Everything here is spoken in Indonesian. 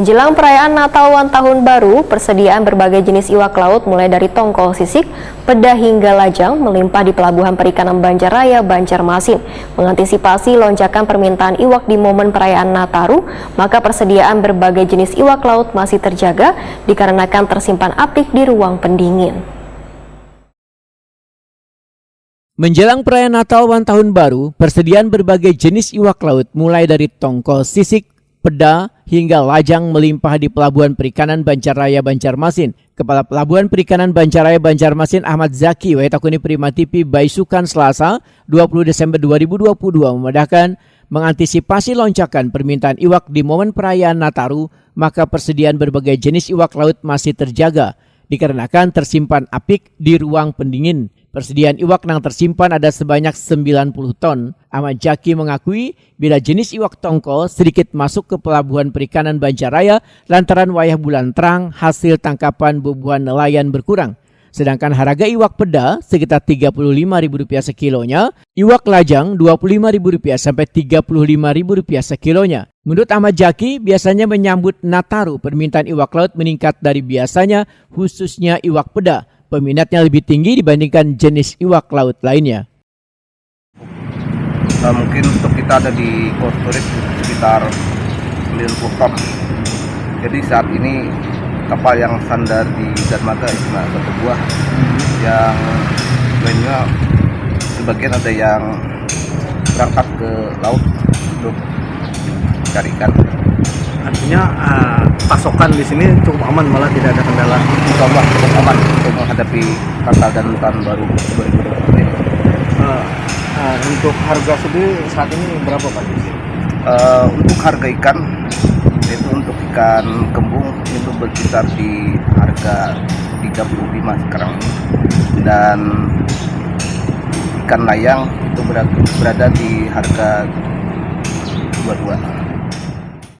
Menjelang perayaan Natalan Tahun Baru, persediaan berbagai jenis iwak laut mulai dari tongkol sisik, peda hingga lajang melimpah di Pelabuhan Perikanan Banjaraya, Banjarmasin. Mengantisipasi lonjakan permintaan iwak di momen perayaan Nataru, maka persediaan berbagai jenis iwak laut masih terjaga dikarenakan tersimpan apik di ruang pendingin. Menjelang perayaan Natal dan Tahun Baru, persediaan berbagai jenis iwak laut mulai dari tongkol sisik, peda, hingga lajang melimpah di Pelabuhan Perikanan Banjaraya, Banjarmasin. Kepala Pelabuhan Perikanan Banjaraya, Banjarmasin Ahmad Zaki Waitakuni Prima TV Baisukan Selasa 20 Desember 2022 memudahkan mengantisipasi lonjakan permintaan iwak di momen perayaan Nataru, maka persediaan berbagai jenis iwak laut masih terjaga dikarenakan tersimpan apik di ruang pendingin. Persediaan iwak yang tersimpan ada sebanyak 90 ton. Ahmad Zaki mengakui bila jenis iwak tongkol sedikit masuk ke Pelabuhan Perikanan Banjaraya lantaran wayah bulan terang hasil tangkapan bubuhan nelayan berkurang. Sedangkan harga iwak peda sekitar Rp35.000 sekilonya, iwak lajang Rp25.000 sampai Rp35.000 sekilonya. Menurut Ahmad Zaki, biasanya menyambut Nataru permintaan iwak laut meningkat dari biasanya, khususnya iwak peda. Peminatnya lebih tinggi dibandingkan jenis iwak laut lainnya. Mungkin untuk kita ada di Kostorik sekitar 90 ton. Jadi saat ini kapal yang sandar di dermaga cuma satu buah. Yang lainnya sebagian ada yang berangkat ke laut untuk cari ikan. Artinya pasokan di sini cukup aman, malah tidak ada kendala. Insya Allah cukup aman untuk menghadapi Natal dan Tahun Baru 2022 ini. Untuk harga sendiri saat ini berapa Pak? Untuk harga ikan, itu untuk ikan kembung itu berkisar di harga 35 sekarang. Dan ikan layang itu berada di harga 22.